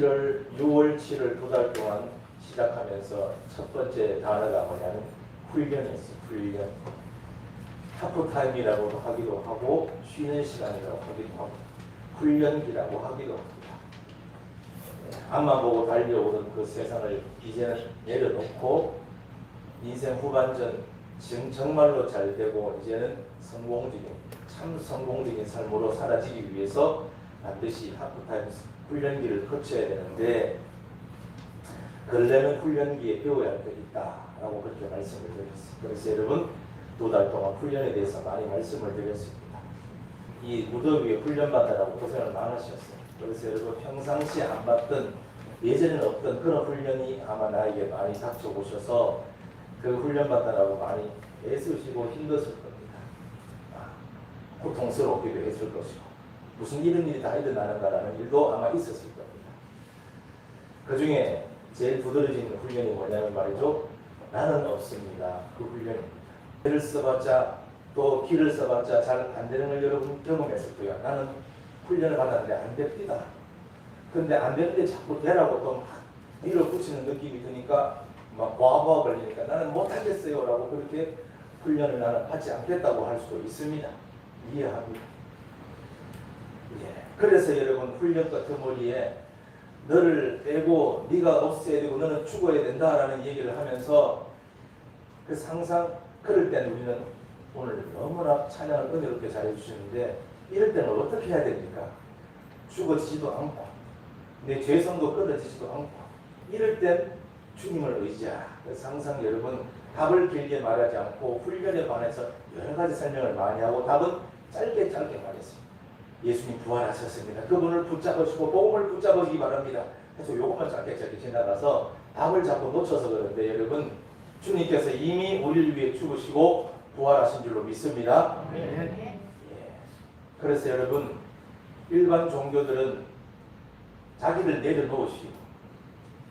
6월 7월 두 달 동안 시작하면서 첫 번째 단어가 뭐냐면 훈련이었어요. 훈련. 하프타임이라고도 하기도 하고 쉬는 시간이라고 하기도 하고 훈련기라고 하기도 합니다. 앞만 보고 달려오던 그 세상을 이제는 내려놓고 인생 후반전 정말로 잘 되고 이제는 참 성공적인 삶으로 살아지기 위해서 반드시 하프타임 훈련기를 거쳐야 되는데 근래는 훈련기에 배워야 할 게 있다라고 그렇게 말씀을 드렸습니다. 그래서 여러분 두 달 동안 훈련에 대해서 많이 말씀을 드렸습니다. 이 무더위에 훈련받느라고 고생을 많으셨어요. 그래서 여러분 평상시에 안 받던 예전에는 없던 그런 훈련이 아마 나에게 많이 닥쳐오셔서 그 훈련받느라고 많이 애쓰시고 힘드실 겁니다. 고통스럽기도 했을 것이고 무슨 이런 일이 다 일어나는가라는 일도 아마 있었을 겁니다. 그 중에 제일 두드러진 훈련이 뭐냐면 말이죠. 나는 없습니다. 그 훈련입니다. 길을 써봤자 또 길을 써봤자 잘 안 되는 걸 여러분 경험했을 거예요. 나는 훈련을 받았는데 안 됩니다. 근데 안 되는데 자꾸 되라고 또 막 밀어붙이는 느낌이 드니까 막 과부하 걸리니까 나는 못하겠어요 라고 그렇게 훈련을 나는 받지 않겠다고 할 수도 있습니다. 이해합니다. 예. 그래서 여러분 훈련 끝머리에 너를 빼고 네가 없어야 되고 너는 죽어야 된다라는 얘기를 하면서 그 항상 그럴 때는 우리는 오늘 너무나 찬양을 은혜롭게 잘해 주시는데 이럴 때는 어떻게 해야 됩니까? 죽어지지도 않고 내 죄성도 끊어지지도 않고 이럴 땐 주님을 의지하라. 그래서 항상 여러분 답을 길게 말하지 않고 훈련에 관해서 여러 가지 설명을 많이 하고 답은 짧게 말했습니다. 예수님 부활하셨습니다. 그분을 붙잡으시고 복음을 붙잡으시기 바랍니다. 그래서 요것만 짧게 지나가서 답을 자꾸 놓쳐서 그런데 여러분 주님께서 이미 우리를 위해 죽으시고 부활하신 줄로 믿습니다. 예. 그래서 여러분 일반 종교들은 자기를 내려놓으시오.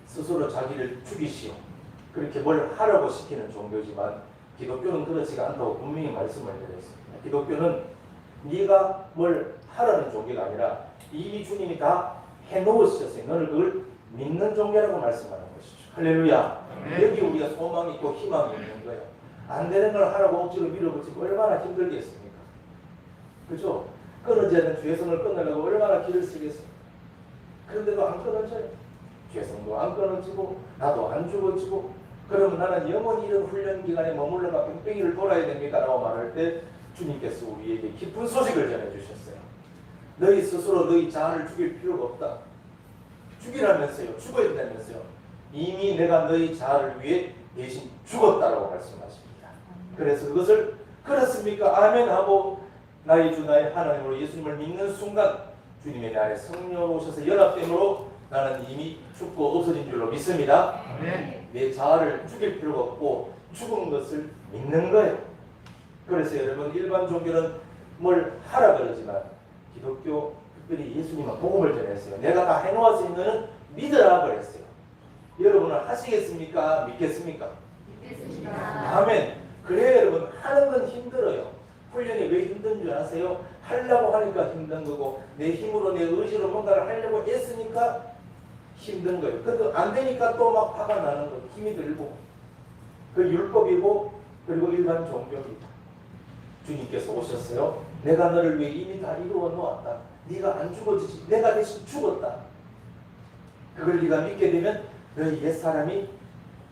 스스로 자기를 죽이시오. 그렇게 뭘 하라고 시키는 종교지만 기독교는 그렇지가 않다고 분명히 말씀을 드렸습니다. 기독교는 네가 뭘 하라는 종교가 아니라 이미 주님이 다 해놓으셨어요. 너를 그걸 믿는 종교라고 말씀하는 것이죠. 할렐루야. 여기 우리가 소망이 있고 희망이 있는 거예요. 안 되는 걸 하라고 억지로 밀어붙이고 얼마나 힘들겠습니까? 그죠? 끊어져야 하는 죄성을 끊으려고 얼마나 길을 쓰겠습니까? 그런데도 안 끊어져요. 죄성도 안 끊어지고 나도 안 죽어지고 그러면 나는 영원히 이런 훈련 기간에 머물러가 뺑뺑이를 돌아야 됩니까? 라고 말할 때 주님께서 우리에게 기쁜 소식을 전해주셨어요. 너희 스스로 너희 자아를 죽일 필요가 없다. 죽이라면서요. 죽어야 된다면서요. 이미 내가 너희 자아를 위해 대신 죽었다라고 말씀하십니다. 그래서 그것을 그렇습니까? 아멘 하고 나의 주 나의 하나님으로 예수님을 믿는 순간 주님의 나에 성령 오셔서 연합됨으로 나는 이미 죽고 없어진 줄로 믿습니다. 내 자아를 죽일 필요가 없고 죽은 것을 믿는 거예요. 그래서 여러분 일반 종교는 뭘 하라 그러지만 기독교 특별히 예수님은 복음을 전했어요. 내가 다 해놓았으니 너는 믿으라 그랬어요. 여러분은 하시겠습니까? 믿겠습니까? 믿겠습니다. 아멘. 그래요 여러분 하는 건 힘들어요. 훈련이 왜 힘든 줄 아세요? 하려고 하니까 힘든 거고 내 힘으로 내 의지로 뭔가를 하려고 했으니까 힘든 거예요. 근데 안 되니까 또 막 화가 나는 거예요. 힘이 들고 그 율법이고 그리고 일반 종교입니다. 주님께서 오셨어요. 내가 너를 위해 이미 다 이루어 놓았다. 네가 안 죽어지지. 내가 대신 죽었다. 그걸 네가 믿게 되면 너희 옛사람이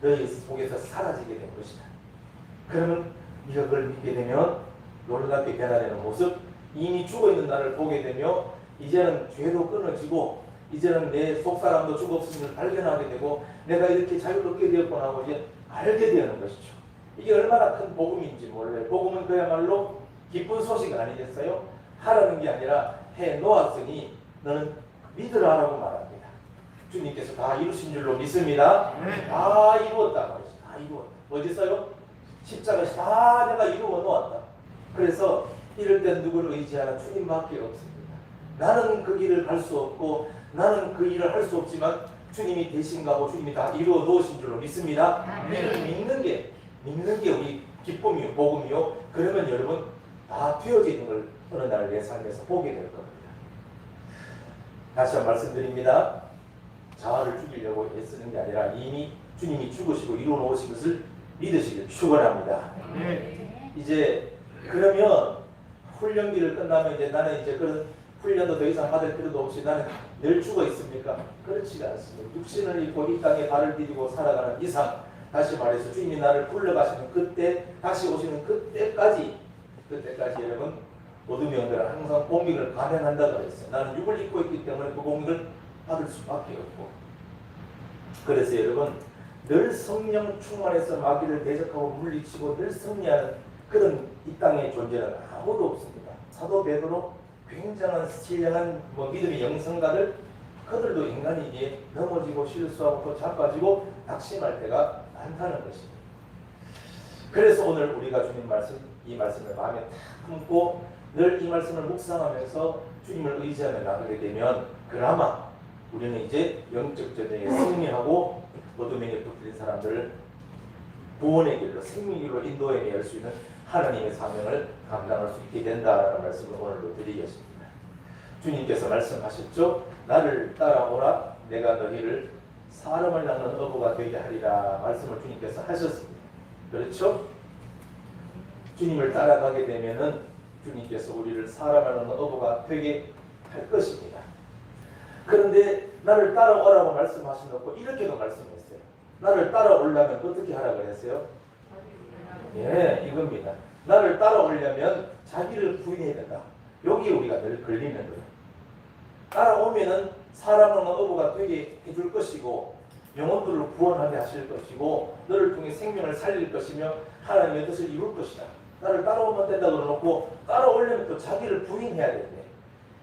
너희 속에서 사라지게 된 것이다. 그러면 네가 그걸 믿게 되면 놀랍게 변화되는 모습, 이미 죽어있는 나를 보게 되며 이제는 죄도 끊어지고 이제는 내 속사람도 죽었음을 발견하게 되고 내가 이렇게 자유를 얻게 되었구나 하고 이제 알게 되는 것이죠. 이게 얼마나 큰 복음인지 몰라요. 복음은 그야말로 기쁜 소식 아니겠어요? 하라는 게 아니라 해놓았으니 너는 믿으라라고 말합니다. 주님께서 다 이루신 줄로 믿습니다. 다 이루었다 말이죠. 다 이루었다. 어디 써요? 십자가에서 다 내가 이루어 놓았다. 그래서 이럴 땐 누구를 의지하나 주님밖에 없습니다. 나는 그 길을 갈 수 없고 나는 그 일을 할 수 없지만 주님이 대신 가고 주님이 다 이루어 놓으신 줄로 믿습니다. 믿는 게 우리 기쁨이요 복음이요. 그러면 여러분 다 되어지는 걸 어느 날 내 삶에서 보게 될 겁니다. 다시 한번 말씀드립니다. 자아를 죽이려고 애쓰는 게 아니라 이미 주님이 죽으시고 이루어 놓으신 것을 믿으시길 축원합니다. 이제 그러면 훈련기를 끝나면 이제 나는 이제 그런 훈련도 더 이상 받을 필요도 없이 나는 늘 죽어 있습니까? 그렇지가 않습니다. 육신을 입고 이 땅에 발을 디디고 살아가는 이상, 다시 말해서 주님이 나를 불러가시는 그때, 다시 오시는 그때까지 여러분 모든 영들은 항상 공익을 감행한다고 그랬어요. 나는 육을 입고 있기 때문에 그 공익을 받을 수밖에 없고, 그래서 여러분 늘 성령 충만해서 마귀를 대적하고 물리치고 늘 승리하는 그런 이 땅의 존재는 아무도 없습니다. 사도 베드로 굉장한 신령한 믿음의 영성가들, 그들도 인간이기에 넘어지고 실수하고 또 자빠지고 낙심할 때가 많다는 것입니다. 그래서 오늘 우리가 주님 말씀, 이 말씀을 마음에 탁 품고 늘 이 말씀을 묵상하면서 주님을 의지하며 나가게 되면 그나마 우리는 이제 영적 전쟁에 승리하고 어둠에 붙들린 사람들을 구원의 길로, 생명의 길로 인도해 낼 수 있는 하나님의 사명을 감당할 수 있게 된다라는 말씀을 오늘도 드리겠습니다. 주님께서 말씀하셨죠. 나를 따라오라, 내가 너희를 사람을 낳는 어부가 되게 하리라 말씀을 주님께서 하셨습니다. 그렇죠? 주님을 따라가게 되면은 주님께서 우리를 사람을 낳는 어부가 되게 할 것입니다. 그런데 나를 따라오라고 말씀하시놓고 이렇게도 말씀했어요. 나를 따라오려면 어떻게 하라고 그랬어요? 예, 이겁니다. 나를 따라오려면 자기를 부인해야 된다. 여기 우리가 늘 걸리는 거예요. 따라오면은 사람은 어부가 되게 해줄 것이고 영혼들을 구원하게 하실 것이고 너를 통해 생명을 살릴 것이며 하나님의 뜻을 이룰 것이다. 나를 따라오면 된다고 그러놓고 따라오려면 또 자기를 부인해야 되는데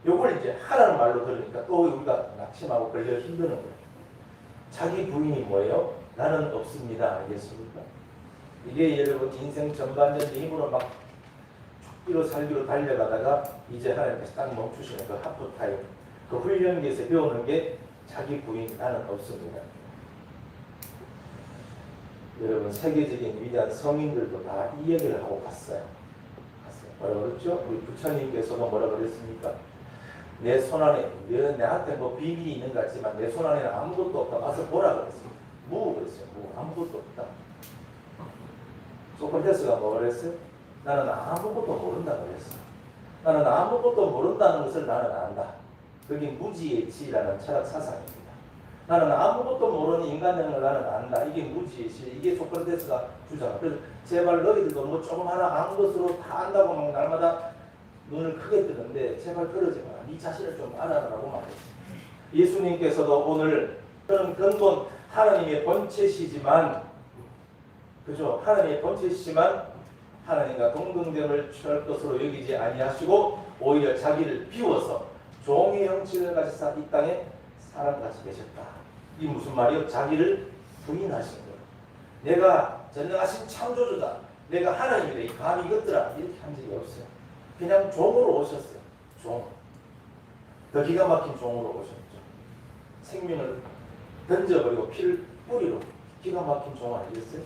요걸 이제 하라는 말로 들으니까 또 우리가 낙심하고 걸려 힘드는 거예요. 자기 부인이 뭐예요? 나는 없습니다. 알겠습니까? 이게 여러분 인생 전반전 힘으로 막 죽기로 살기로 달려가다가 이제 하나님께서 딱 멈추시는 그 하프타임, 그 훈련기에서 배우는 게 자기 부인 나는 없습니다. 여러분 세계적인 위대한 성인들도 다 이 얘기를 하고 갔어요. 뭐라고 그랬죠? 우리 부처님께서도 뭐라고 그랬습니까? 내 손안에, 내한테 뭐 비밀이 있는 것 같지만 내 손안에는 아무것도 없다. 와서 보라 그랬어요. 무 그랬어요. 무 아무것도 없다. 소크라테스가 뭐 그랬어요? 나는 아무것도 모른다 그랬어. 나는 아무것도 모른다는 것을 나는 안다. 그게 무지의 지라는 철학 사상입니다. 나는 아무것도 모르는 인간형을 나는 안다. 이게 무지의 지. 이게 소크라테스가 주장합니다. 그래서 제발 너희들도 뭐 조금 하나 아는 것으로 다 안다고 막 날마다 눈을 크게 뜨는데 제발 그러지 마라. 네 자신을 좀 알아라라고 말했어요. 예수님께서도 오늘 그런 근본 하나님의 본체시지만, 그죠? 하나님의 본체시지만 하나님과 동등됨을 취할 것으로 여기지 아니하시고 오히려 자기를 비워서 종의 형체를 가지사 이 땅에 사람같이 계셨다. 이 무슨 말이요? 자기를 부인하신 거예요. 내가 전능하신 창조주다. 내가 하나님이다. 이 감이 이것들아. 이렇게 한 적이 없어요. 그냥 종으로 오셨어요. 종. 더 기가 막힌 종으로 오셨죠. 생명을 던져버리고 피를 뿌리로 기가 막힌 종 아니겠어요?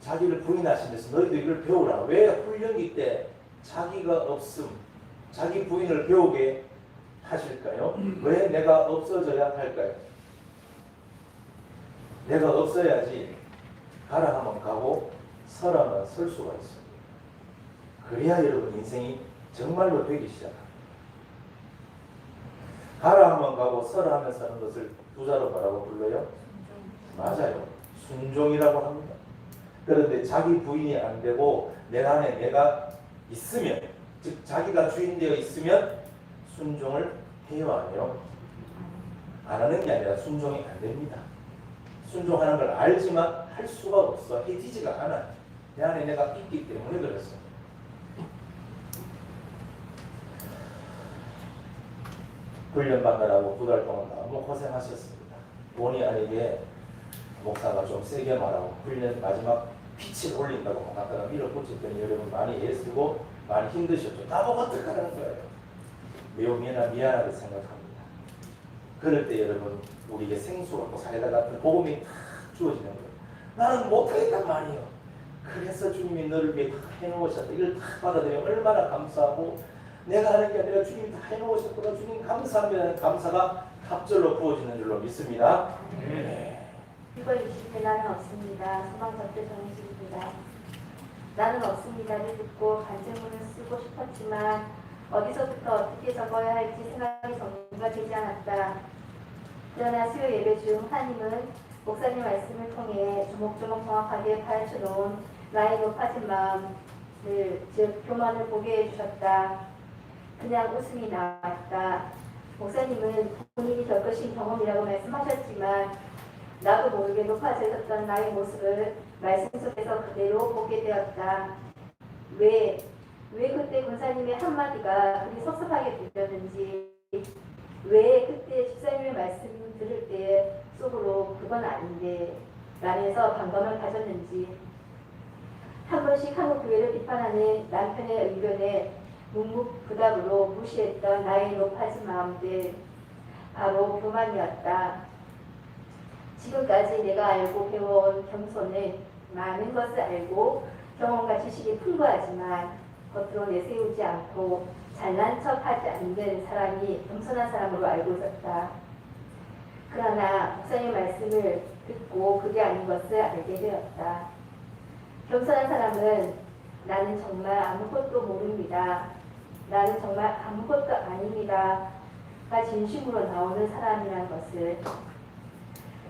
자기를 부인하신 데서 너희도 이걸 배우라. 왜 훈련기 때 자기가 없음, 자기 부인을 배우게 하실까요? 왜 내가 없어져야 할까요? 내가 없어야지 가라 하면 가고 서라 하면 설 수가 있습니다. 그래야 여러분 인생이 정말로 되기 시작합니다. 가라 하면 가고 서라 하면 서는 것을 두 자로 뭐라고 불러요? 맞아요. 순종이라고 합니다. 그런데 자기 부인이 안 되고 내 안에 내가 있으면, 즉 자기가 주인 되어 있으면 순종을 해요, 안 해요? 안 하는 게 아니라 순종이 안 됩니다. 순종하는 걸 알지만 할 수가 없어. 해지지가 않아. 내 안에 내가 있기 때문에 그랬어. 훈련받느라고 2달 동안 너무 고생하셨습니다. 본의 아니게 목사가 좀 세게 말하고 훈련 마지막 빛을 올린다고 막 갖다가 밀어붙였더니 여러분 많이 애쓰고 많이 힘드셨죠. 나보고 어떡하라는 거예요. 매우 미안하게 생각합니다. 그럴 때 여러분 우리에게 생수 같고 사이다 같은 복음이 다 주어지는 거예요. 나는 못하겠단 말이에요. 그래서 주님이 너를 위해 다 해놓으셨다. 이걸 다 받아들이면 얼마나 감사하고 내가 하는 게 아니라 주님이 다 해놓으셨구나. 주님 감사합니다. 감사가 갑절로 부어지는 줄로 믿습니다. 네. 6월 20일 나는 없습니다. 소망 전대 정식입니다. 나는 없습니다를 듣고 반증문을 쓰고 싶었지만 어디서부터 어떻게 적어야 할지 생각이 정리가 되지 않았다. 그러나 수요 예배 중 하나님은 목사님 말씀을 통해 조목조목 정확하게 파헤쳐놓은 나의 높아진 마음을, 즉 교만을 보게 해주셨다. 그냥 웃음이 나왔다. 목사님은 본인이 겪으신 경험이라고 말씀하셨지만 나도 모르게 높아져 있었던 나의 모습을 말씀 속에서 그대로 보게 되었다. 왜 그때 권사님의 한마디가 그리 섭섭하게 들렸는지, 왜 그때 집사님의 말씀 들을 때 속으로 그건 아닌데 라면서 반감을 가졌는지, 한 번씩 한국 교회를 비판하는 남편의 의견에 묵묵부답으로 무시했던 나의 높아진 마음들, 바로 교만이었다. 지금까지 내가 알고 배워온 겸손은 많은 것을 알고 경험과 지식이 풍부하지만 겉으로 내세우지 않고 잘난 척하지 않는 사람이 겸손한 사람으로 알고 있었다. 그러나 목사님 말씀을 듣고 그게 아닌 것을 알게 되었다. 겸손한 사람은 나는 정말 아무것도 모릅니다. 나는 정말 아무것도 아닙니다. 가 진심으로 나오는 사람이라는 것을,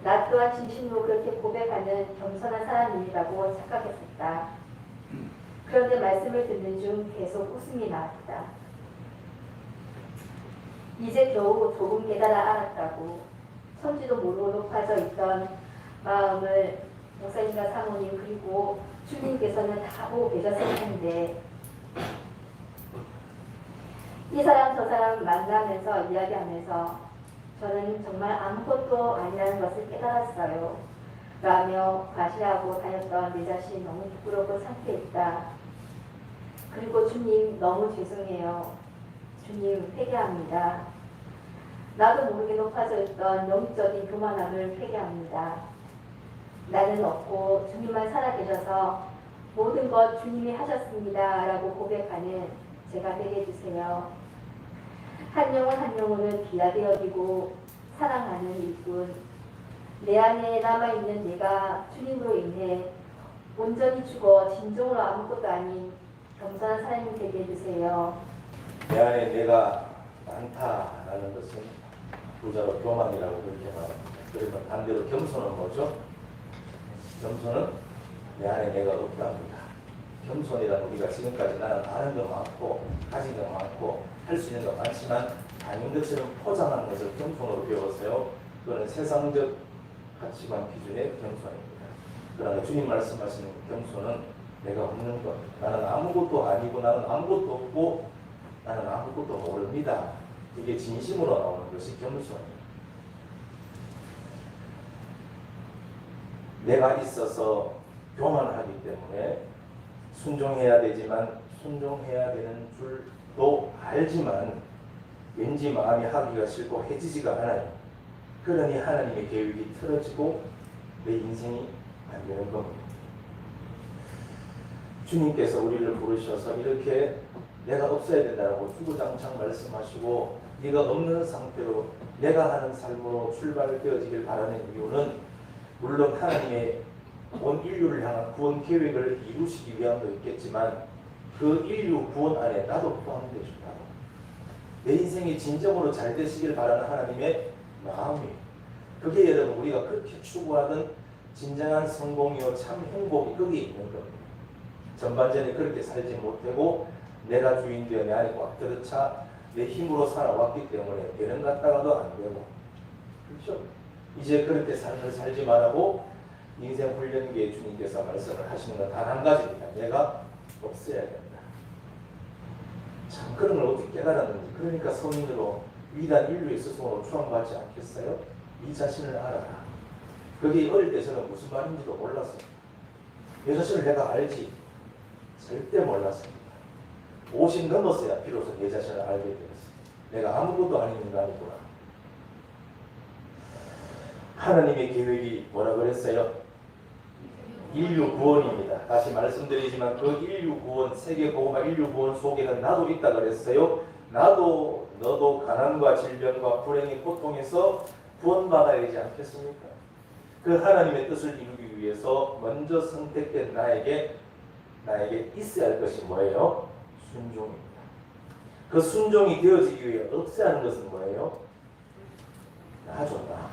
나 또한 진심으로 그렇게 고백하는 겸손한 사람이라고 착각했었다. 그런데 말씀을 듣는 중 계속 웃음이 나왔다. 이제 겨우 조금 깨달아 알았다고. 천지도 모르고 높아져 있던 마음을 목사님과 사모님 그리고 주님께서는 다 보고 계셨을 텐데, 이 사람 저 사람 만나면서 이야기하면서 저는 정말 아무것도 아니라는 것을 깨달았어요. 라며 과시하고 다녔던 내 자신이 너무 부끄럽고 창피했다. 그리고 주님 너무 죄송해요. 주님 회개합니다. 나도 모르게 높아져 있던 영적인 교만함을 회개합니다. 나는 없고 주님만 살아계셔서 모든 것 주님이 하셨습니다. 라고 고백하는 제가 되게 해주세요. 한 영혼 한 영혼을 귀하게 여기고 사랑하는 일꾼, 내 안에 남아있는 내가 주님으로 인해 온전히 죽어 진정으로 아무것도 아닌 겸손한 사람이 되게 해주세요. 내 안에 내가 많다라는 것은 부자로 교만이라고 그렇게 말합니다. 그래서 반대로 겸손은 뭐죠? 겸손은 내 안에 내가 없답니다. 겸손이라는 우리가 지금까지 나는 아는 거 많고 가진 거 많고 할 수 있는 거 많지만 아닌 것처럼 포장하는 것을 겸손으로 배웠어요. 그거는 세상적 가치관 기준의 겸손입니다. 그러나 주님 말씀하시는 겸손은 내가 없는 것, 나는 아무것도 아니고 나는 아무것도 없고 나는 아무것도 모릅니다. 이게 진심으로 나오는 것이 겸손입니다. 내가 있어서 교만하기 때문에 순종해야 되지만 순종해야 되는 줄도 알지만 왠지 마음이 하기가 싫고 해지지가 않아요. 그러니 하나님의 계획이 틀어지고 내 인생이 안 되는 겁니다. 주님께서 우리를 부르셔서 이렇게 내가 없어야 된다고 주구장창 말씀하시고 네가 없는 상태로 내가 하는 삶으로 출발되어지길 바라는 이유는 물론 하나님의 온 인류를 향한 구원 계획을 이루시기 위함도 있겠지만 그 인류 구원 안에 나도 포함되어 있다고. 내 인생이 진정으로 잘 되시길 바라는 하나님의 마음이, 그게 여러분 우리가 그렇게 추구하던 진정한 성공이요 참 행복이 거기에 있는 겁니다. 전반전에 그렇게 살지 못하고 내가 주인 되어 내 안에 꽉 들어차 내 힘으로 살아왔기 때문에 되는 것 같다가도 안 되고, 그렇죠? 이제 그렇게 삶을 살지 말라고 인생 훈련기에 주님께서 말씀을 하시는 건 단 한 가지입니다. 내가 없어야 된다. 참 그런 걸 어떻게 깨달았는지. 그러니까 성인으로 위대한 인류의 스승으로 추앙받지 않겠어요? 이 자신을 알아라. 그게 어릴 때 저는 무슨 말인지도 몰랐어요. 내 자신을 내가 알지 절대 몰랐습니다. 50 넘었어야 비로소 내 자신을 알게 되었어요. 내가 아무것도 아닌 인간이구나. 하나님의 계획이 뭐라 그랬어요? 인류 구원입니다. 다시 말씀드리지만 그 인류 구원, 세계 복음화 인류 구원 속에는 나도 있다 그랬어요. 나도 너도 가난과 질병과 불행의 고통에서 구원받아야 되지 않겠습니까? 그 하나님의 뜻을 이루기 위해서 먼저 선택된 나에게 있어야 할 것이 뭐예요? 순종입니다. 그 순종이 되어지기 위해 없어야 하는 것은 뭐예요? 나죠, 나.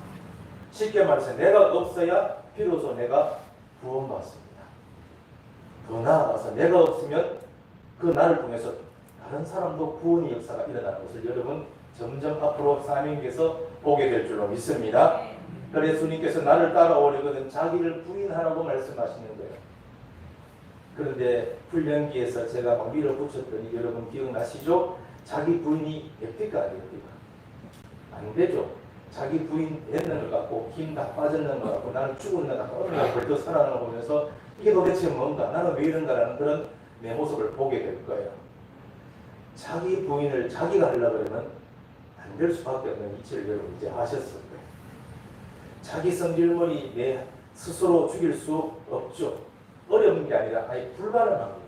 쉽게 말해서 내가 없어야 비로소 내가 구원받습니다. 더 나아가서 내가 없으면 그 나를 통해서 다른 사람도 구원의 역사가 일어나는 것을 여러분 점점 앞으로 사명에서 보게 될 줄로 믿습니다. 그래서 예수님께서 나를 따라오려거든 자기를 부인하라고 말씀하시는 거예요. 그런데 훈련기에서 제가 막 밀어붙였더니 여러분 기억나시죠? 자기 부인이 됩니까 안 됩니까? 안 되죠. 자기 부인 됐는 것 같고 힘 다 빠졌는 것 같고 나는 죽었는 것 같고 어느가 벌떡 살아나는 거 보면서 이게 도대체 뭔가 나는 왜 이런가라는 그런 내 모습을 보게 될 거예요. 자기 부인을 자기가 하려고 그러면 안 될 수밖에 없는 이치를 여러분 이제 아셨을 거예요. 자기 성질머리 내 스스로 죽일 수 없죠. 어려운 게 아니라 아예 불가능합니다.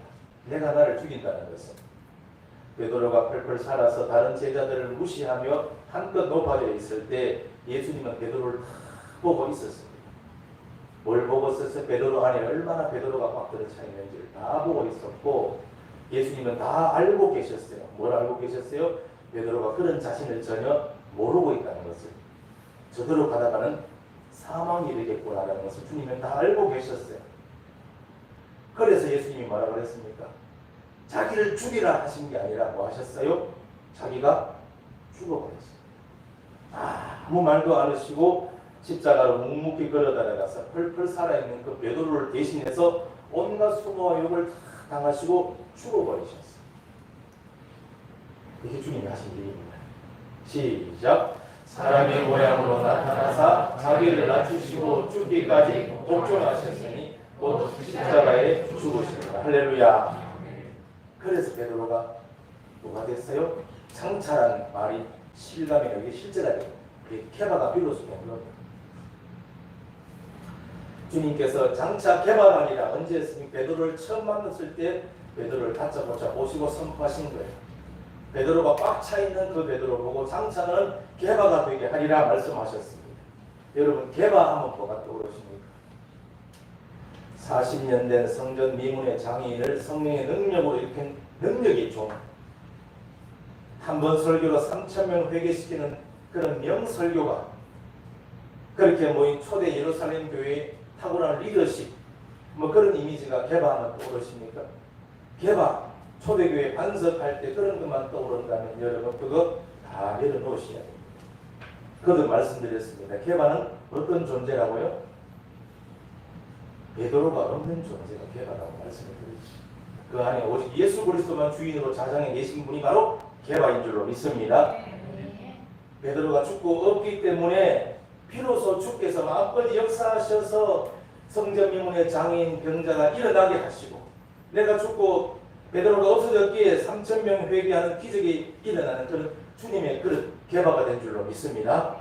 내가 나를 죽인다는 것은. 베드로가 펄펄 살아서 다른 제자들을 무시하며 한껏 높아져 있을 때 예수님은 베드로를 다 보고 있었습니다. 뭘 보고 있었어요? 베드로 안에 얼마나 베드로가 꽉 들어차 있는지를 다 보고 있었고 예수님은 다 알고 계셨어요. 뭘 알고 계셨어요? 베드로가 그런 자신을 전혀 모르고 있다는 것을. 저대로 가다가는 사망이 이르겠구나라는 것을 주님은 다 알고 계셨어요. 그래서 예수님이 뭐라고 그랬습니까? 자기를 죽이라 하신 게 아니라 뭐 하셨어요? 자기가 죽어버렸어요. 아무 말도 안 하시고 십자가로 묵묵히 걸어다녀가서 펄펄 살아있는 그 베드로를 대신해서 온갖 수모와 욕을 다 당하시고 죽어버리셨어요. 이게 주님이 하신 일입니다. 시작. 사람의 모양으로 나타나사 자기를 낮추시고 죽기까지 복종하셨으니 곧 십자가에 죽으십니다. 할렐루야. 그래서 베드로가 뭐가 됐어요? 장차라는 말이 실감이 여기 실제가 돼요. 개바가 비로소 된 겁니다. 주님께서 장차 개바가 언제 했습니까? 베드로를 처음 만났을 때 베드로를 다짜고짜 모시고 선포하신 거예요. 베드로가 꽉 차 있는 그 베드로 보고 장차는 개바가 되게 하리라 말씀하셨습니다. 여러분 개바 하면 뭐가 떠오르십니까? 40년 된 성전 미문의 장애인을 성령의 능력으로 일으킨 능력이 좀 한 번 설교로 3,000명 회개시키는 그런 명설교가 그렇게 모인 초대 예루살렘 교회의 탁월한 리더십 뭐 그런 이미지가 개바하면 떠오르십니까? 개바 초대교회 반석할 때 그런 것만 떠오른다면 여러분 그거 다 내려놓으셔야 됩니다. 그것도 말씀드렸습니다. 개바는 어떤 존재라고요? 베드로가 없는 존재가 개바라고 말씀을 드렸죠. 그 안에 오직 예수 그리스도만 주인으로 자장해 계신 분이 바로 개바인 줄로 믿습니다. 베드로가 죽고 없기 때문에 비로소 주께서 마음껏 역사하셔서 성전 미문의 장애인 병자가 일어나게 하시고 내가 죽고 베드로가 없어졌기에 3,000명 회개하는 기적이 일어나는 그런 주님의 그런 개바가 된 줄로 믿습니다.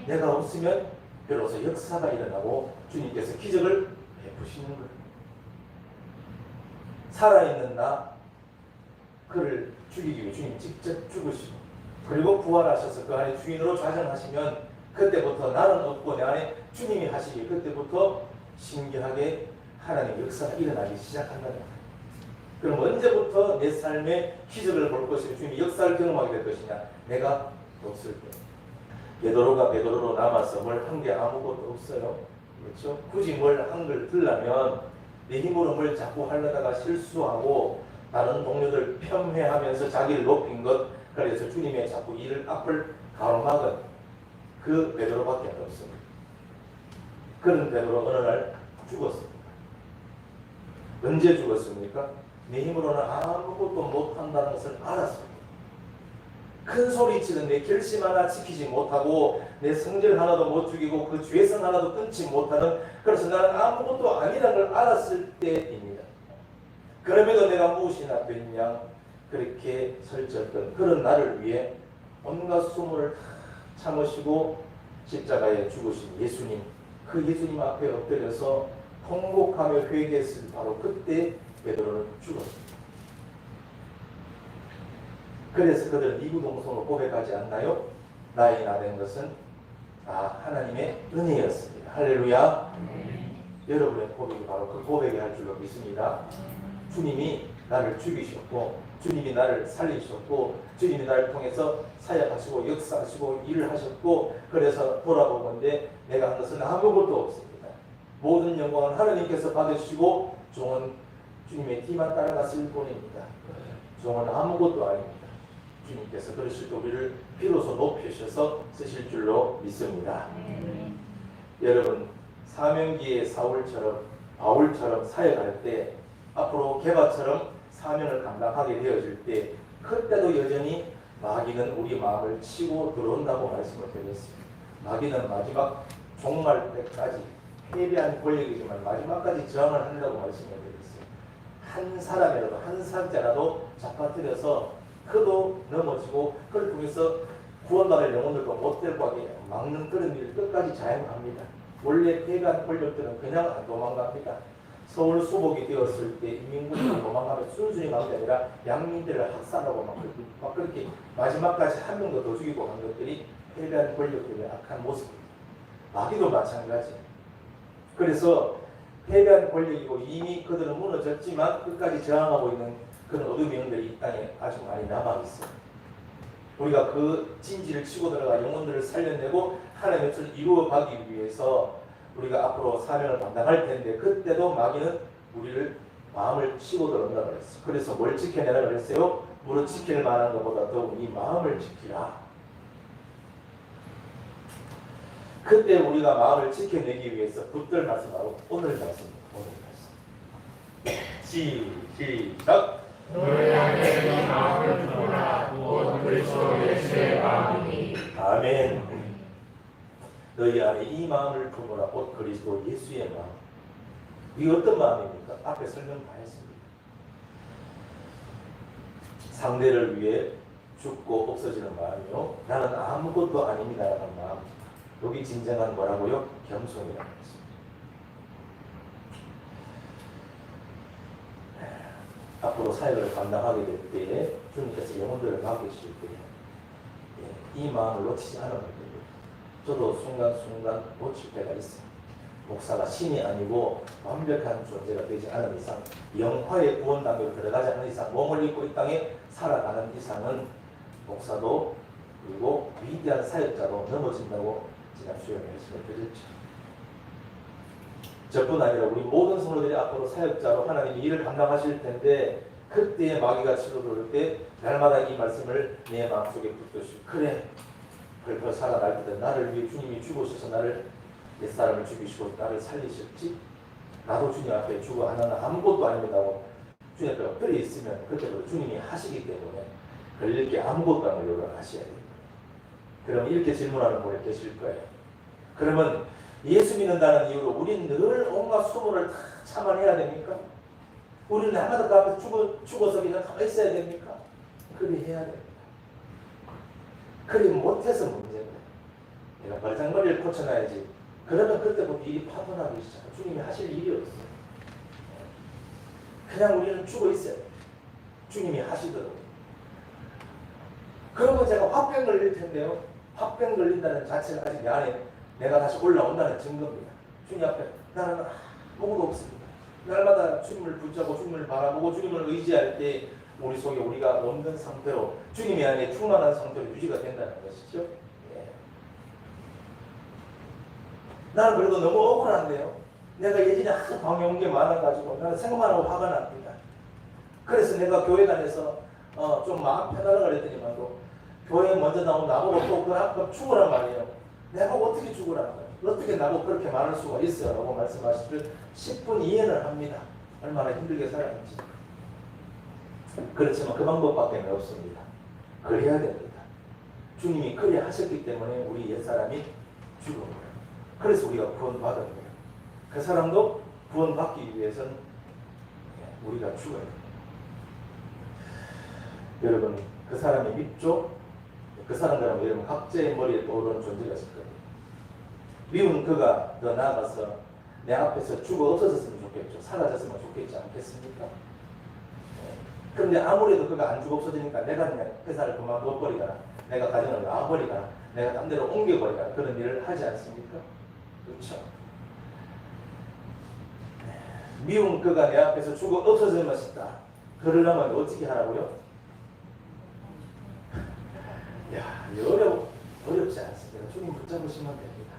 내가 없으면 비로소 역사가 일어나고 주님께서 기적을 베푸시는 거예요. 살아있는 나 그를 죽이기 위해 주님 직접 죽으시고 그리고 부활하셔서 그 안에 주인으로 좌정하시면 그때부터 나는 없고 내 안에 주님이 하시기 그때부터 신기하게 하나님의 역사가 일어나기 시작한다는 거예요. 그럼 언제부터 내 삶에 기적을 볼 것이고 주님이 역사를 경험하게 될 것이냐? 내가 없을 때. 베드로가 베드로로 남아서 뭘 한 게 아무것도 없어요. 그렇죠? 굳이 뭘 한 걸 들려면 내 힘으로 뭘 자꾸 하려다가 실수하고 다른 동료들 폄훼하면서 자기를 높인 것 그래서 주님의 자꾸 일을 앞을 가로막은 그 베드로밖에 없습니다. 그런 베드로 어느 날 죽었습니다. 언제 죽었습니까? 내 힘으로는 아무것도 못한다는 것을 알았습니다. 큰 소리치는 내 결심 하나 지키지 못하고 내 성질 하나도 못 죽이고 그 죄성 하나도 끊지 못하는 그래서 나는 아무것도 아니라는 걸 알았을 때입니다. 그럼에도 내가 무엇이나 됐냐 그렇게 설쳤던 그런 나를 위해 온갖 수모를 참으시고 십자가에 죽으신 예수님 그 예수님 앞에 엎드려서 통곡하며 회개했을 바로 그때 베드로는 죽었습니다. 그래서 그들은 이구동성으로 고백하지 않나요? 나의 나 된 것은 하나님의 은혜였습니다. 할렐루야. 여러분의 고백이 바로 그 고백이 할 줄로 믿습니다. 주님이 나를 죽이셨고 주님이 나를 살리셨고 주님이 나를 통해서 사역하시고 역사하시고 일을 하셨고 그래서 돌아보건대 내가 한 것은 아무것도 없습니다. 모든 영광은 하나님께서 받으시고 종은 주님의 뒤만 따라갔을 뿐입니다. 종은 아무것도 아닙니다. 주님께서 그러실 때 우리를 비로소 높이셔서 쓰실 줄로 믿습니다. 여러분 사명기의 사울처럼 바울처럼 사역할 때 앞으로 게바처럼 사명을 감당하게 되어질 때 그때도 여전히 마귀는 우리 마음을 치고 들어온다고 말씀을 드렸습니다. 마귀는 마지막 종말 때까지 패배한 권력이지만 마지막까지 저항을 한다고 말씀을 드렸어요. 한 사람이라도 한 사자라도 잡아뜨려서 그도 넘어지고 그를 통해서 구원받을 영혼들도 못될 거하게 막는 그런 일을 끝까지 자행합니다. 원래 패배한 권력들은 그냥 안 도망갑니다. 서울 수복이 되었을 때 인민군이 도망가면 순순히 간 게 아니라 양민들을 학살하고 막 그렇게 마지막까지 한 명도 더 죽이고 한 것들이 패배한 권력들의 악한 모습입니다. 마귀도 마찬가지. 그래서 패배한 권력이고 이미 그들은 무너졌지만 끝까지 저항하고 있는 그런 어둠의 영들이 이 땅에 아주 많이 남아있어요. 우리가 그 진지를 치고 들어가 영혼들을 살려내고 하나님의 뜻을 이루어가기 위해서 우리가 앞으로 사명을 감당할 텐데 그때도 마귀는 우리를 마음을 치고 들어온다고 그랬어요. 그래서 뭘 지켜내라고 그랬어요? 무릇 지킬 만한 것보다 더욱 이 마음을 지키라. 그때 우리가 마음을 지켜내기 위해서 붙들 말씀하고 오늘 말씀입니다. 오늘 말씀. 시작. 너희 안에 이 마음을 두라 곧 그리스도 예수의 마음이. 아멘. 너희 안에 이 마음을 품으라 곧 그리스도 예수의 마음. 이게 어떤 마음입니까? 앞에 설명 다 했습니다. 상대를 위해 죽고 없어지는 마음이요. 나는 아무것도 아닙니다라는 마음. 여기 진정한 뭐라고요? 겸손이라는 것입니다. 앞으로 사역을 감당하게 될 때에 주님께서 영혼들을 맡기실 때에 이 마음을 놓치지 않으면 됩니다. 저도 순간순간 놓칠 때가 있어요. 목사가 신이 아니고 완벽한 존재가 되지 않은 이상 영화의 구원 단계로 들어가지 않은 이상 몸을 입고 이 땅에 살아가는 이상은 목사도 그리고 위대한 사역자도 넘어진다고 지난 주에 말씀을 드렸죠. 저뿐 아니라 우리 모든 성도들이 앞으로 사역자로 하나님이 일을 감당하실 텐데 그때의 마귀가 치러들 때 날마다 이 말씀을 내 마음속에 붙드시고 그래 벌벌 살아날 때 나를 위해 주님이 죽으셔서 나를 옛사람을 죽이시고 나를 살리셨지 나도 주님 앞에 죽어 하나는 아무것도 아닙니다고 주님 앞에 엎드려 있으면 그때부터 주님이 하시기 때문에 걸릴 게 아무것도 아니려고 하셔야 돼요. 그럼 이렇게 질문하는 분이 계실 거예요. 그러면 예수 믿는다는 이유로 우리는 늘 온갖 수모를 다 참아내야 됩니까? 우리는 날마다 그 앞에 죽어서 그냥 가만히 있어야 됩니까? 그래 해야 됩니다. 그래 못해서 문제다. 내가 발장머리를 고쳐놔야지. 그러면 그때부터 일이 파손하기 시작해. 주님이 하실 일이 없어요. 그냥 우리는 죽어 있어요. 주님이 하시더라고요. 그러면 제가 화병 걸릴 텐데요. 화병 걸린다는 자체가 아직 내 안에 내가 다시 올라온다는 증거입니다. 주님 앞에 나는 아무것도 없습니다. 날마다 주님을 붙잡고 주님을 바라보고 주님을 의지할 때 우리 속에 우리가 없는 상태로 주님이 안에 충만한 상태로 유지가 된다는 것이죠. 예. 나는 그래도 너무 억울한데요. 내가 예전에 하도 방에 온 게 많아가지고 나는 생각만 하고 화가 납니다. 그래서 내가 교회 다녀서 좀 마음 편하라고 그랬더니만도 교회 먼저 나오면 나보고 또 그 앞에 죽으란 말이에요. 내가 어떻게 죽으라는 거예요? 어떻게 나보고 그렇게 말할 수가 있어요? 라고 말씀하시길 10분 이해를 합니다. 얼마나 힘들게 살았는지. 그렇지만 그 방법밖에 없습니다. 그래야 됩니다. 주님이 그래 하셨기 때문에 우리 옛사람이 죽은 거예요. 그래서 우리가 구원받은 거예요. 그 사람도 구원받기 위해서는 우리가 죽어야 돼요. 여러분 그 사람이 믿죠? 그 사람들은 여러분 각자의 머리에 떠오르는 존재가 있을 거예요. 미운 그가 더 나아가서 내 앞에서 죽어 없어졌으면 좋겠죠. 사라졌으면 좋겠지 않겠습니까? 그런데 아무래도 그가 안 죽어 없어지니까 내가 그냥 회사를 그만둬버리거나 내가 가정을 놔버리거나 내가 딴 데로 옮겨버리거나 그런 일을 하지 않습니까? 그렇죠? 미운 그가 내 앞에서 죽어 없어지면 싶다. 그러려면 어떻게 하라고요? 야, 어렵지 않습니다. 주님 붙잡으시면 됩니다.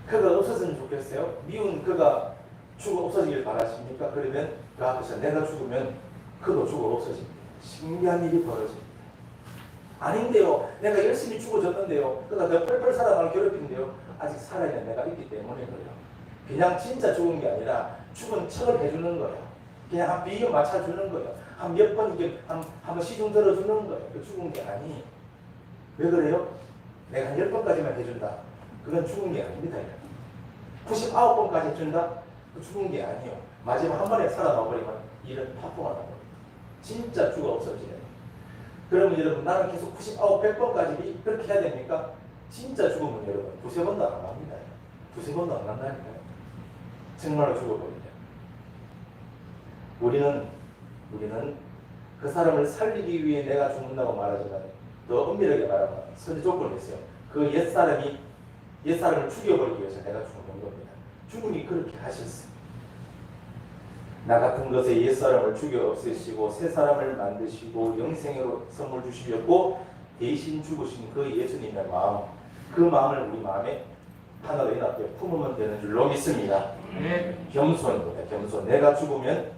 그가 없어지면 좋겠어요? 미운 그가 죽어 없어지길 바라십니까? 그러면 그 앞에서 내가 죽으면 그도 죽어 없어집니다. 신기한 일이 벌어집니다. 아닌데요. 내가 열심히 죽어졌는데요. 그가 더 펄펄 살아 나를 괴롭히는데요. 아직 살아있는 내가 있기 때문에 그래요. 그냥 진짜 죽은 게 아니라 죽은 척을 해주는 거예요. 그냥 한 비교 맞춰주는 거예요. 한 몇 번 이게 한번 시중 들어주는 거예요. 그 죽은 게 아니. 왜 그래요? 내가 한 10번까지만 해준다. 그건 죽은 게 아닙니다. 99번까지 해준다. 그 죽은 게 아니에요. 마지막 한 번에 살아나버리면 일은 파풍하다 버립니다. 진짜 죽어 없어지네. 그러면 여러분 나는 계속 99, 100번까지 그렇게 해야 됩니까? 진짜 죽으면 여러분 두세 번도 안 갑니다. 두세 번도 안 간다니까요. 정말로 죽어버리죠. 우리는 그 사람을 살리기 위해 내가 죽는다고 말하지만 더 엄밀하게 말하면 선제 조건이 있어요. 그 옛사람을 죽여버리기 위해서 내가 죽는 겁니다. 주님이 그렇게 하셨어요. 나 같은 것에 옛사람을 죽여 없애시고 새 사람을 만드시고 영생으로 선물 주시려고 대신 죽으신 그 예수님의 마음, 그 마음을 우리 마음에 하나로 인하여 품으면 되는 줄로 믿습니다. 겸손입니다. 겸손. 내가 죽으면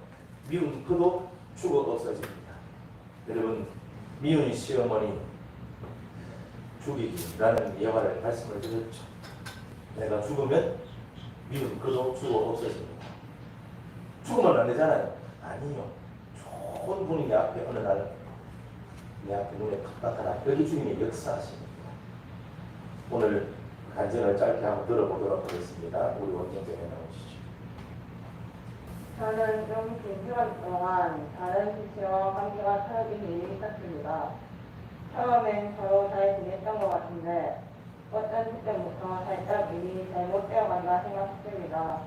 미운 그도 죽어 없어집니다. 여러분, 미운 시어머니 죽이기라는 예화를 말씀을 드렸죠. 내가 죽으면 미운 그도 죽어 없어집니다. 죽으면 안 되잖아요. 아니요. 좋은 분이 내 앞에 어느 날 내 앞에 눈에 탁 나타나 여기 주님이 역사하십니다. 오늘 간증을 짧게 한번 들어보도록 하겠습니다. 우리 원장님에 나오시죠. 저는 좀 긴 시간 동안 다른 시체와 관계가 틀어진 일이 있었습니다. 처음엔 서로 잘 지냈던 것 같은데 어떤 시점부터 살짝 일이 잘못되어 간다 생각했습니다.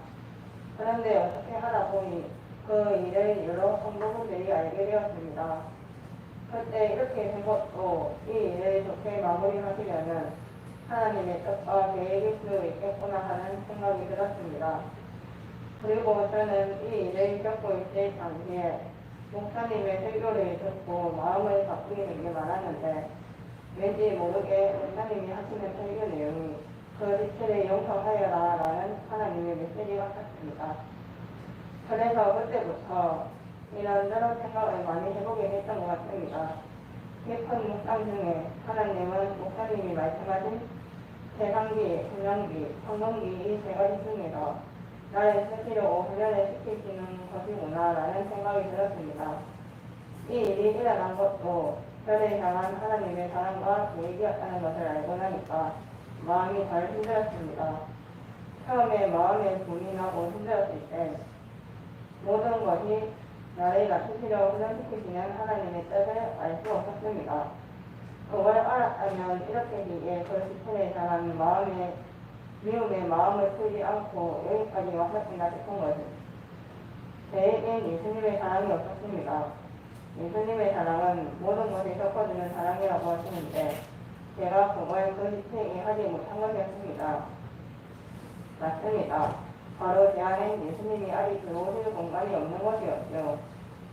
그런데 어떻게 하다 보니 그 일을 여러 성도분들이 알게 되었습니다. 그때 이렇게 된 것도 이 일을 좋게 마무리하시려면 하나님의 뜻과 계획일 수 있겠구나 하는 생각이 들었습니다. 그리고 저는 이 일을 겪고 있을 당시에 목사님의 설교를 듣고 마음을 바꾸는 게 많았는데 왠지 모르게 목사님이 하시는 설교 내용이 그 지체를 용서하여라 라는 하나님의 메시지 같았습니다. 그래서 그때부터 이런저런 생각을 많이 해보게 했던 것 같습니다. 깊은 묵상 중에 하나님은 목사님이 말씀하신 재상기, 훈련기, 성공기 이 세 가지 중에서 나를 스스로 훈련을 시키시는 것이구나 라는 생각이 들었습니다. 이 일이 일어난 것도 저를 향한 하나님의 사랑과 계획이었다는 것을 알고 나니까 마음이 덜 힘들었습니다. 처음에 마음에 분이 나고 힘들었을 때 모든 것이 나를 낮추시려 훈련시키시는 하나님의 뜻을 알 수 없었습니다. 그걸 알았다면 이렇게기에 그 지체를 향한 마음의 미움의 마음을 풀지 않고 여기까지 왔었구나 싶은 것은 저에겐 예수님의 사랑이 없었습니다. 예수님의 사랑은 모든 것을 덮어주는 사랑이라고 하시는데 제가 그걸 그 지체에 하지 못한 것이었습니다. 맞습니다. 바로 제 안엔 예수님이 아직 들어오실 공간이 없는 것이었죠.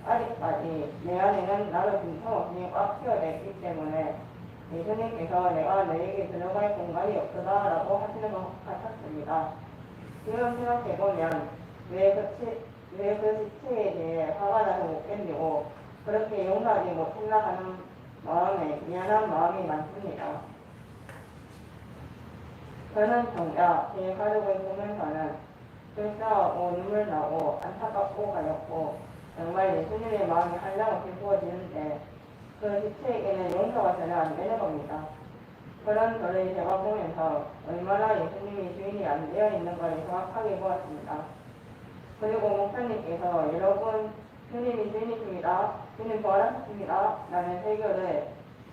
아직까지 내 안에는 나로 빈틈없이 꽉 채워져 있기 때문에 예수님께서 내가 너에게 들어갈 공간이 없다 라고 하시는 것 같았습니다. 지금 생각해보면 왜 그 지체에 대해 화가 나서 못 견디고 그렇게 용서하지 못했나 하는 마음에 미안한 마음이 많습니다. 저는 정작 제 가족을 보면서는 불쌍하고 눈물 나고 안타깝고 가렵고 정말 예수님의 마음이 한량없이 부어지는데 그 지체에게는 용서가 전혀 안 되는 겁니다. 그런 저를 제가 보면서 얼마나 예수님이 주인이 안 되어 있는 걸 정확하게 보았습니다. 그리고 목사님께서 여러분 주님이 주인이십니다. 주님 부활하셨습니다. 라는 설교를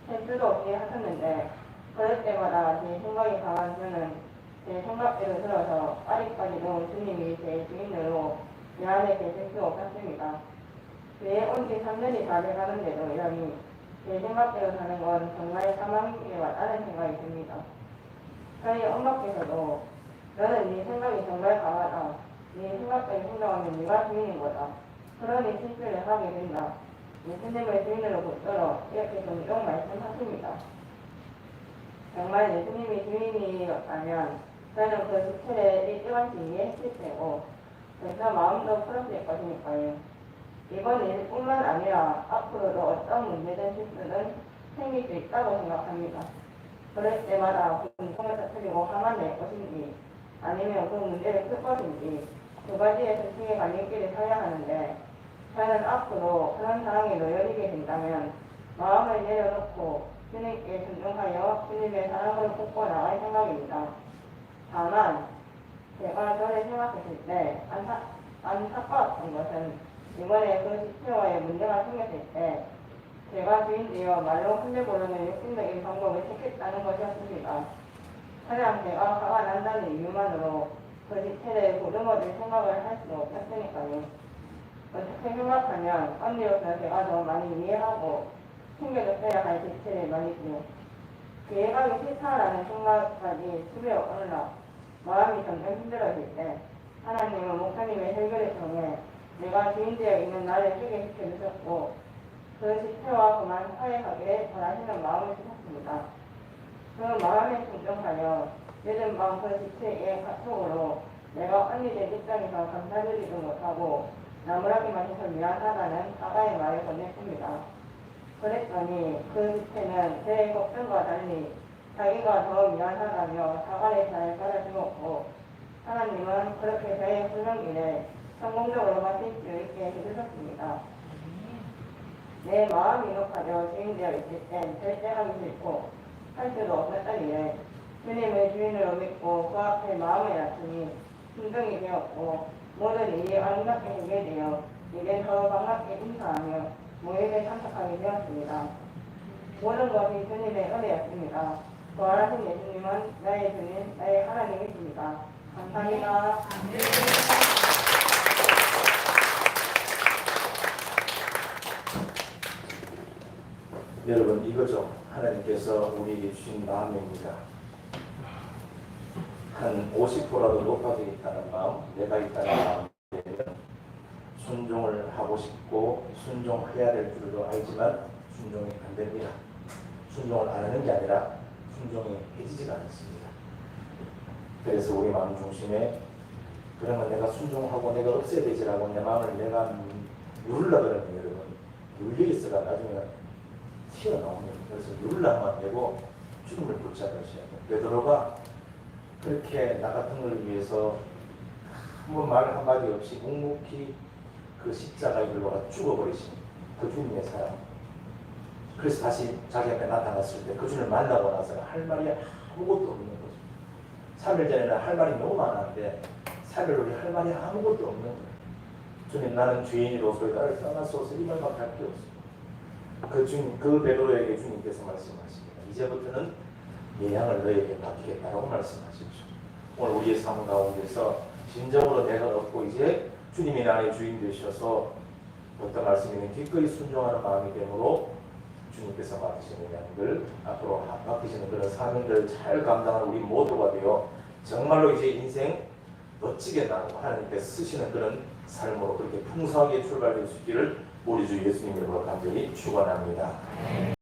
할 수도 없이 하셨는데 그럴 때마다 제 생각이 강한 저는 제 생각대로 들어서 아직까지도 주님이 제 주인으로 제 안에 계실 수 없었습니다. 교회 온 지 3년이 다 돼가는데도 여전히 제 생각대로 사는 건 정말 사망의 맞다는 생각이 듭니다. 저희 엄마께서도 너는 네 생각이 정말 강하다. 네 생각대로 행동하면 네가 주인인 거다. 그러니 실수를 하게 된다. 예수님을 주인으로 붙들어 이렇게 종종 말씀하십니다. 정말 예수님이 주인이었다면 저는 그 지체를 일찌감치 이해했을 테고 그래서 마음도 풀었을 것이니까요. 이번 일뿐만 아니라 앞으로도 어떤 문제든 실수는 생길 수 있다고 생각합니다. 그럴 때마다 분통을 터뜨리고 화만 낼 것인지 아니면 그 문제를 풀 것인지 두 가지의 선택의 갈림길을 서야 하는데 저는 앞으로 그런 상황에 놓여지게 된다면 마음을 내려놓고 주님께 순종하여 주님의 사랑을 굽고 나갈 생각입니다. 다만 제가 저를 생각했을 때 안타까웠던 것은 이번에 그 지체와의 문제가 생겼을 때 제가 주인되어 말로 흘려보내는 육신적인 방법을 택했다는 것이었습니다. 그냥 제가 화가 난다는 이유만으로 그 지체를 보듬어줄 생각을 할 수 없었으니까요. 어떻게 생각하면 언니로서 제가 더 많이 이해하고 챙겨줬어야 할 지체를 말이지요. 교회 가기 싫다라는 생각까지 집에 어느 날 마음이 점점 힘들어질 때 하나님은 목사님의 설교를 통해 내가 주인되어 있는 나를 쓰게 시켜주셨고 그 지체와 그만 화해하기를 바라시는 마음을 주셨습니다. 그 마음에 충족하여 늦은 밤 그 지체의 카톡으로 내가 언니들 입장에서 감사드리도 못하고 나무라기만 해서 미안하다는 사과의 말을 건넸습니다. 그랬더니 그 지체는 제 걱정과 달리 자기가 더 미안하다며 사과를 잘 받아주었고 하나님은 그렇게 저의 훈련기를 성공적으로 마칠 수 있게 해주셨습니다. 내 마음이 높아져 주인되어 있을 땐 절대 하기 싫고 할 수도 없었던 일을 주님을 주인으로 믿고 그 앞에 마음을 낮추니 순종이 되었고 모든 일이 아름답게 해결되어 이제 서로 반갑게 인사하며 모임에 참석하게 되었습니다. 모든 것이 주님의 은혜였습니다. 부활하신 예수님은 나의 주님, 나의 하나님이십니다. 감사합니다. 여러분 이거죠. 하나님께서 우리에게 주신 마음입니다. 한 50%라도 높아지겠다는 마음, 내가 있다는 마음이 되면 순종을 하고 싶고 순종해야 될 줄도 알지만 순종이 안 됩니다. 순종을 안 하는 게 아니라 순종이 해지지가 않습니다. 그래서 우리 마음 중심에 그러면 내가 순종하고 내가 없애야 되지라고 내 마음을 내가 누르려고 그러면 여러분 눌려 있어가 나중에 튀어나옵니다. 그래서 누르려면 안 되고 주님을 붙잡으셔야 돼요. 베드로가 그렇게 나 같은 걸 위해서 한번 말 한마디 없이 묵묵히 그 십자가에 걸려가 죽어버리신 그 주님의 사랑. 그래서 다시 자기 앞에 나타났을 때 그 주님을 만나고 나서 할 말이 아무것도 없는 거죠. 3일 전에는 할 말이 너무 많았는데 3일 후에 할 말이 아무것도 없는 거예요. 주님 나는 죄인으로서 나를 떠나소서 이 말밖에 할 게 없어요. 그 베드로에게 주님께서 말씀하십니다. 이제부터는 예양을 너에게 맡기겠다라고 말씀하시죠. 오늘 우리의 삶 가운데서 진정으로 내가 얻고 이제 주님이 나의 주인 되셔서 어떤 말씀이면 기꺼이 순종하는 마음이 되므로 주님께서 맡기시는 양들 앞으로 맡기시는 그런 사명들을 잘 감당하는 우리 모두가 되어 정말로 이제 인생 멋지게 나고 하나님께서 쓰시는 그런 삶으로 그렇게 풍성하게 출발될 수 있기를 우리 주 예수님으로 간절히 축원합니다.